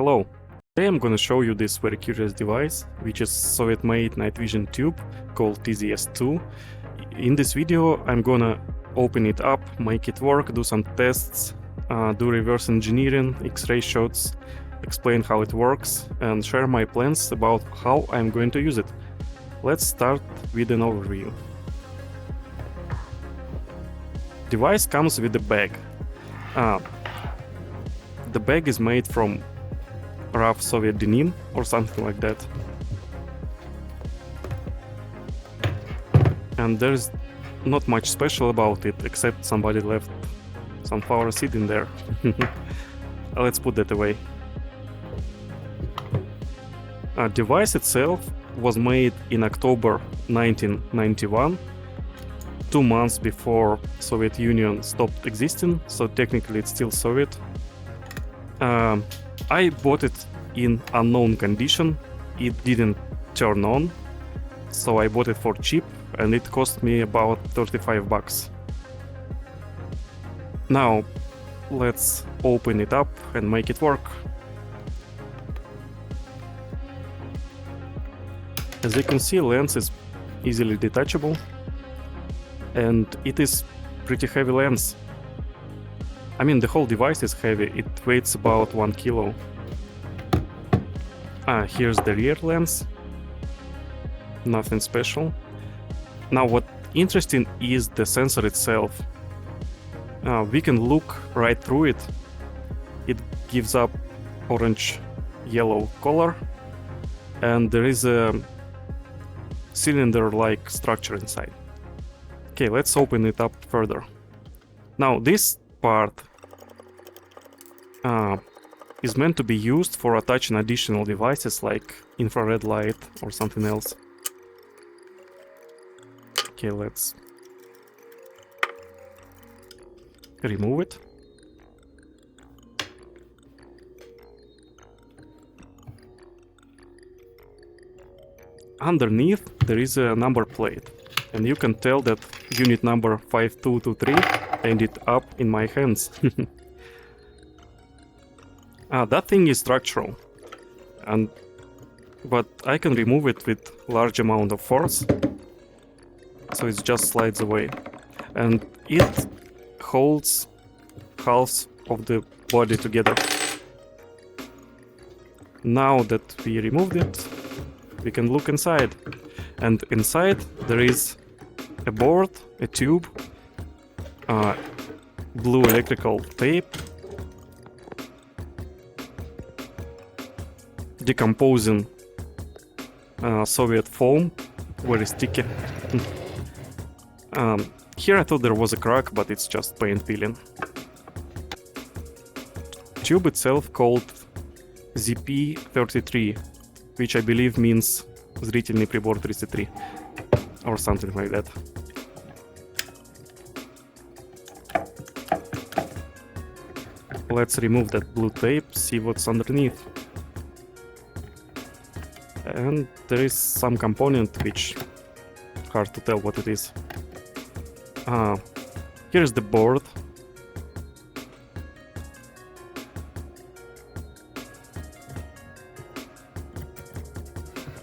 Hello! Today I'm gonna show you this very curious device, which is Soviet-made night vision tube called TZS-2. In this video I'm gonna open it up, make it work, do some tests, do reverse engineering, X-ray shots, explain how it works, and share my plans about how I'm going to use it. Let's start with an overview. Device comes with a bag. The bag is made from rough Soviet denim or something like that. And there's not much special about it, except somebody left some flower seed in there. Let's put that away. Device itself was made in October 1991, 2 months before Soviet Union stopped existing, so technically it's still Soviet. I bought it in unknown condition. It didn't turn on, so I bought it for cheap, and it cost me about 35 bucks. Now let's open it up and make it work. As you can see, lens is easily detachable, and it is pretty heavy lens. I mean, the whole device is heavy, it weighs about 1 kilo. Here's the rear lens. Nothing special. Now what interesting is the sensor itself. We can look right through it. It gives up orange-yellow color, and there is a cylinder-like structure inside. Okay, let's open it up further. Now this part is meant to be used for attaching additional devices like infrared light or something else. Okay, let's remove it. Underneath there is a number plate, and you can tell that unit number 5223 ended up in my hands. That thing is structural, but I can remove it with large amount of force, so it just slides away, and it holds halves of the body together. Now that we removed it, we can look inside, and inside there is a board, a tube, blue electrical tape, decomposing Soviet foam, very sticky. Here I thought there was a crack, but it's just paint peeling. Tube itself called ZP33, which I believe means Зрительный прибор 33 or something like that. Let's remove that blue tape, see what's underneath. And there is some component which hard to tell what it is. Here's the board.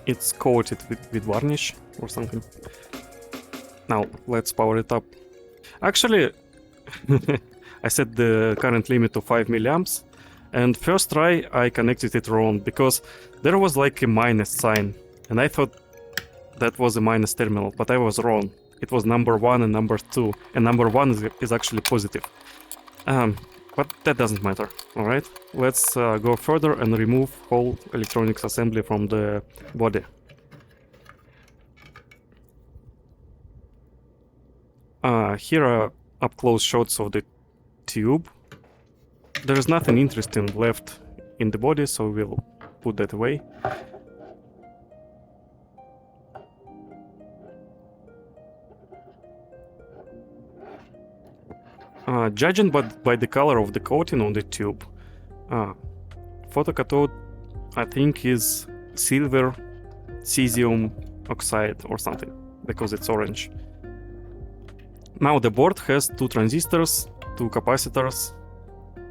It's coated with varnish or something. Now let's power it up. Actually, I set the current limit to 5 milliamps, and first try I connected it wrong because there was like a minus sign, and I thought that was a minus terminal, but I was wrong. It was number 1 and number 2, and number 1 is actually positive. But that doesn't matter. Alright, let's go further and remove whole electronics assembly from the body. Here are up-close shots of the tube. There is nothing interesting left in the body, so we'll put that away. Judging by the color of the coating on the tube, photocathode I think is silver cesium oxide or something, because it's orange. Now the board has 2 transistors, 2 capacitors,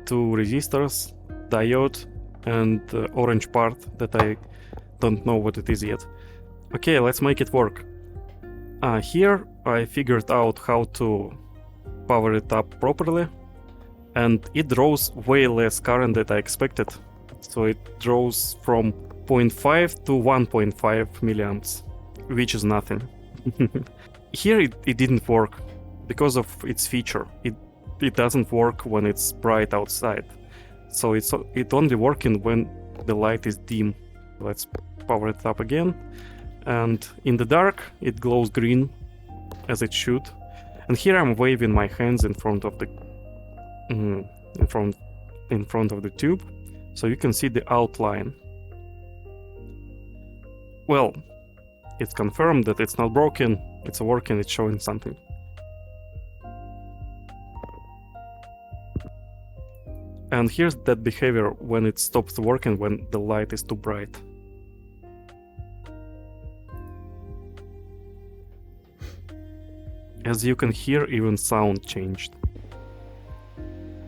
2 resistors, diode, and the orange part that I don't know what it is yet. Okay, let's make it work. Here I figured out how to power it up properly, and it draws way less current than I expected. So it draws from 0.5 to 1.5 milliamps, which is nothing. Here it didn't work because of its feature. It doesn't work when it's bright outside. So it only working when the light is dim. Let's power it up again. And in the dark, it glows green, as it should. And here I'm waving my hands in front of the in front of the tube, so you can see the outline. Well, it's confirmed that it's not broken, it's working, it's showing something. And here's that behavior when it stops working when the light is too bright. As you can hear, even sound changed.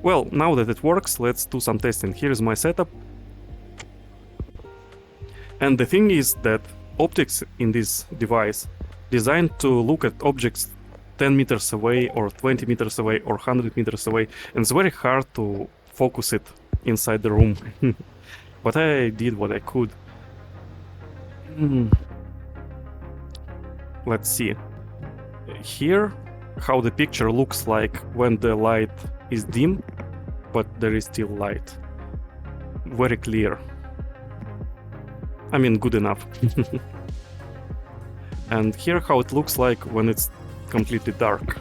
Well, now that it works, let's do some testing. Here is my setup. And the thing is that optics in this device designed to look at objects 10 meters away or 20 meters away or 100 meters away, and it's very hard to focus it inside the room. But I did what I could. Let's see. Here, how the picture looks like when the light is dim, but there is still light. Very clear. I mean, good enough. And here how it looks like when it's completely dark.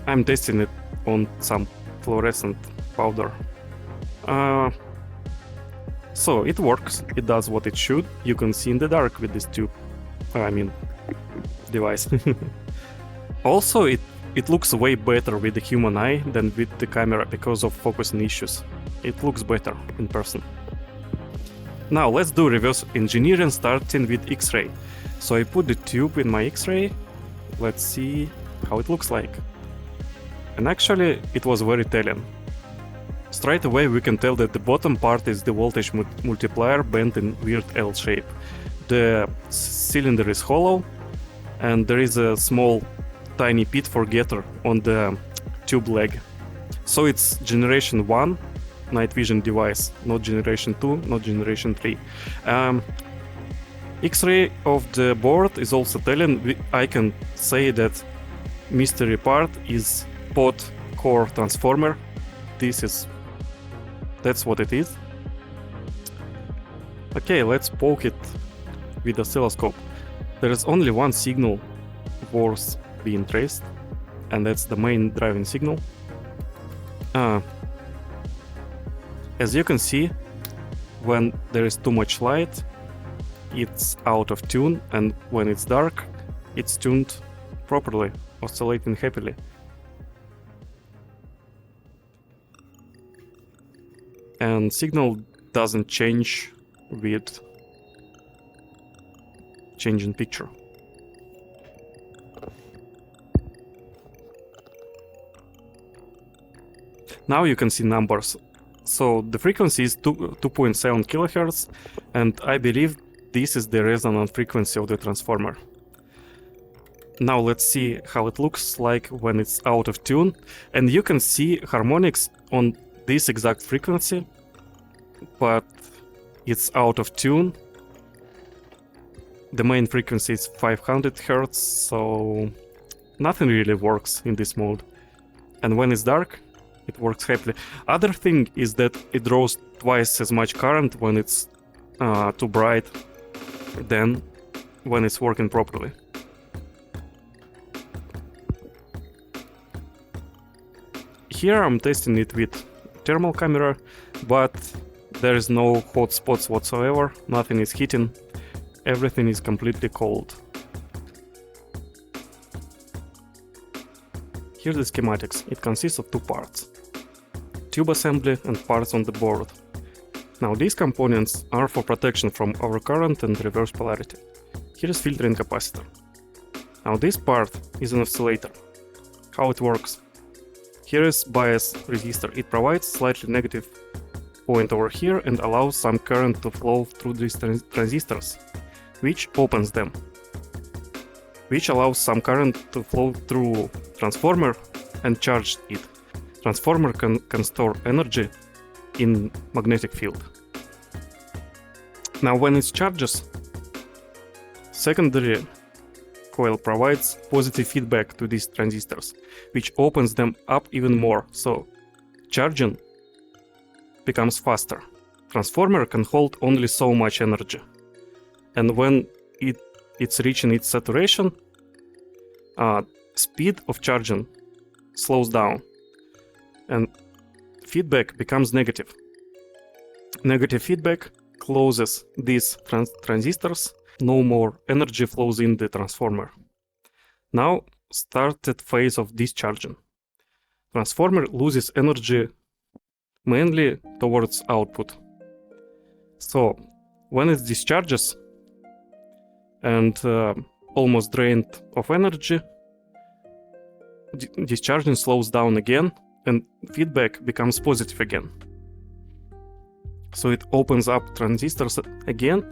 I'm testing it on some fluorescent powder. So it works, it does what it should. You can see in the dark with this tube. Device. Also, it looks way better with the human eye than with the camera because of focusing issues. It looks better in person. Now let's do reverse engineering, starting with X-ray. So I put the tube in my X-ray. Let's see how it looks like. And actually it was very telling. Straight away we can tell that the bottom part is the voltage multiplier bent in weird L shape. The cylinder is hollow, and there is a small tiny pit for getter on the tube leg. So it's generation 1 night vision device, not generation 2, not generation 3. X-ray of the board is also telling. I can say that mystery part is pod core transformer. That's what it is. Okay, let's poke it with the oscilloscope. There is only one signal worth being traced, and that's the main driving signal. As you can see, when there is too much light, it's out of tune, and when it's dark, it's tuned properly, oscillating happily. And signal doesn't change with changing picture. Now you can see numbers. So the frequency is 2.7 kilohertz, and I believe this is the resonant frequency of the transformer. Now let's see how it looks like when it's out of tune, and you can see harmonics on this exact frequency, but it's out of tune. The main frequency is 500 Hz, so nothing really works in this mode. And when it's dark, it works happily. Other thing is that it draws twice as much current when it's too bright than when it's working properly. Here I'm testing it with thermal camera, but there is no hot spots whatsoever, nothing is heating, everything is completely cold. Here's the schematics. It consists of two parts: tube assembly and parts on the board. Now these components are for protection from overcurrent and reverse polarity. Here is filtering capacitor. Now this part is an oscillator. How it works? Here is bias resistor. It provides slightly negative point over here and allows some current to flow through these transistors, which opens them, which allows some current to flow through transformer and charge it. Transformer can store energy in magnetic field. Now when it charges, secondary coil provides positive feedback to these transistors, which opens them up even more, so charging becomes faster. Transformer can hold only so much energy, and when it's reaching its saturation, speed of charging slows down and feedback becomes negative. Negative feedback closes these transistors, no more energy flows in the transformer. Now started phase of discharging. Transformer loses energy mainly towards output. So when it discharges and almost drained of energy, discharging slows down again and feedback becomes positive again. So it opens up transistors again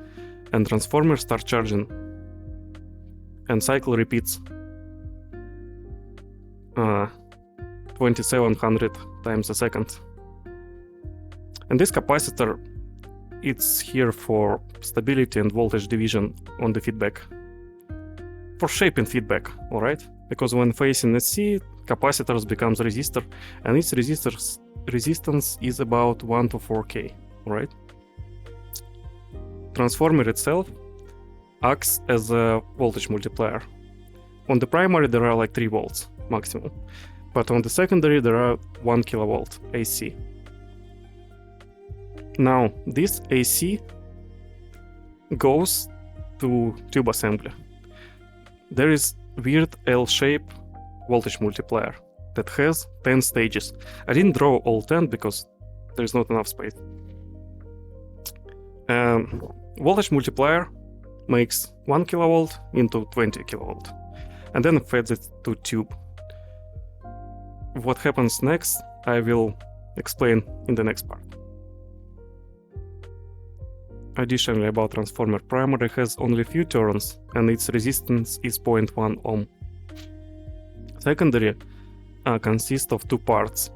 and transformer starts charging, and cycle repeats 2700 times a second. And this capacitor, it's here for stability and voltage division on the feedback, for shaping feedback, all right? Because when facing a C, capacitors becomes resistor, and its resistance is about 1 to 4K, all right? Transformer itself acts as a voltage multiplier. On the primary there are like 3 volts maximum, but on the secondary there are 1 kilovolt AC. Now this AC goes to tube assembly. There is weird L-shaped voltage multiplier that has 10 stages. I didn't draw all 10 because there's not enough space. Voltage multiplier makes 1 kilovolt into 20 kilovolt and then feeds it to tube. What happens next I will explain in the next part. Additionally, about transformer, primary has only few turns and its resistance is 0.1 ohm. Secondary consists of 2 parts.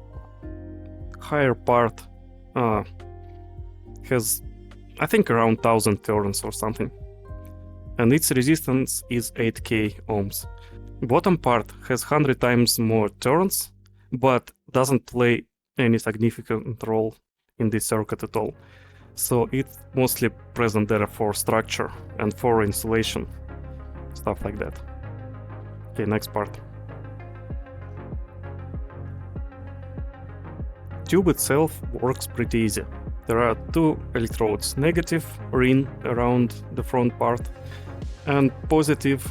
Higher part has, I think, around 1000 turns or something, and its resistance is 8k ohms. Bottom part has 100 times more turns, but doesn't play any significant role in this circuit at all. So it's mostly present there for structure and for insulation, stuff like that. Okay, next part. Tube itself works pretty easy. There are 2 electrodes, negative ring around the front part and positive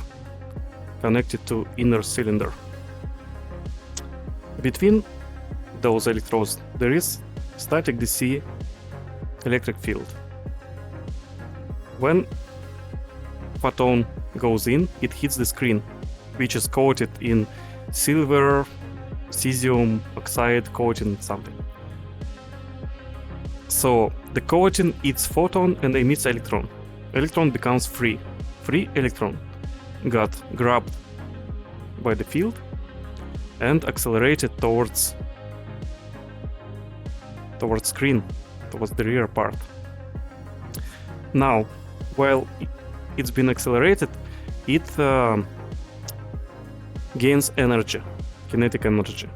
connected to inner cylinder. Between those electrodes there is static DC electric field. When photon goes in, it hits the screen, which is coated in silver, cesium oxide coating something. So the coating eats photon and emits electron. Electron becomes free. Free electron got grabbed by the field and accelerated towards screen, towards the rear part. Now, while it's been accelerated, it gains energy, kinetic energy.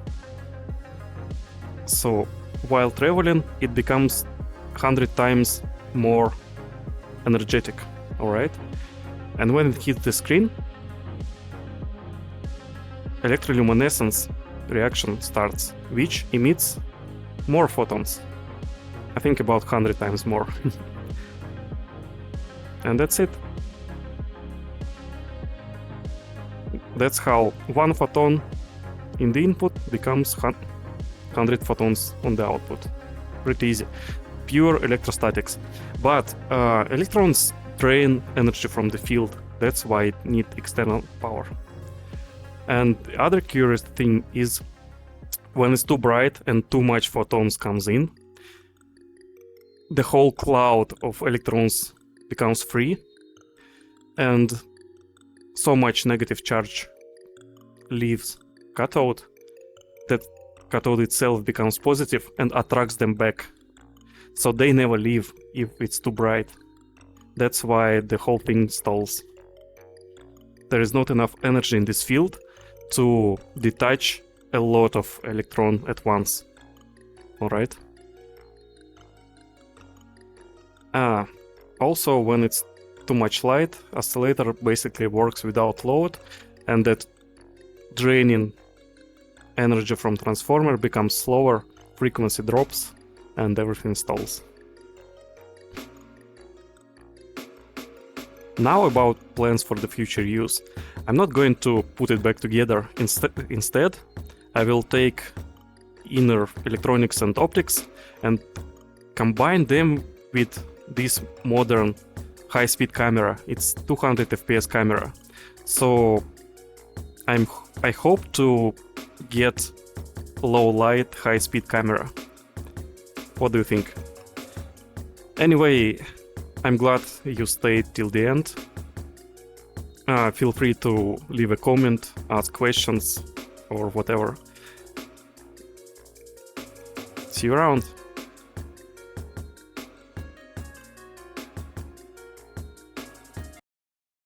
So while traveling, it becomes 100 times more energetic, all right? And when it hits the screen, electroluminescence reaction starts, which emits more photons. I think about 100 times more. And that's it. That's how 1 photon in the input becomes 100 photons on the output. Pretty easy. Pure electrostatics. But electrons drain energy from the field. That's why it needs external power. And the other curious thing is when it's too bright and too much photons comes in, the whole cloud of electrons becomes free, and so much negative charge leaves cathode that cathode itself becomes positive and attracts them back. So they never leave if it's too bright. That's why the whole thing stalls. There is not enough energy in this field to detach a lot of electron at once. Alright? Also, when it's too much light, oscillator basically works without load, and that draining energy from transformer becomes slower, frequency drops, and everything stalls. Now about plans for the future use. I'm not going to put it back together. Instead, I will take inner electronics and optics and combine them with this modern high-speed camera. It's 200 FPS camera. So I hope to get low light, high-speed camera. What do you think? Anyway, I'm glad you stayed till the end. Feel free to leave a comment, ask questions, or whatever. See you around.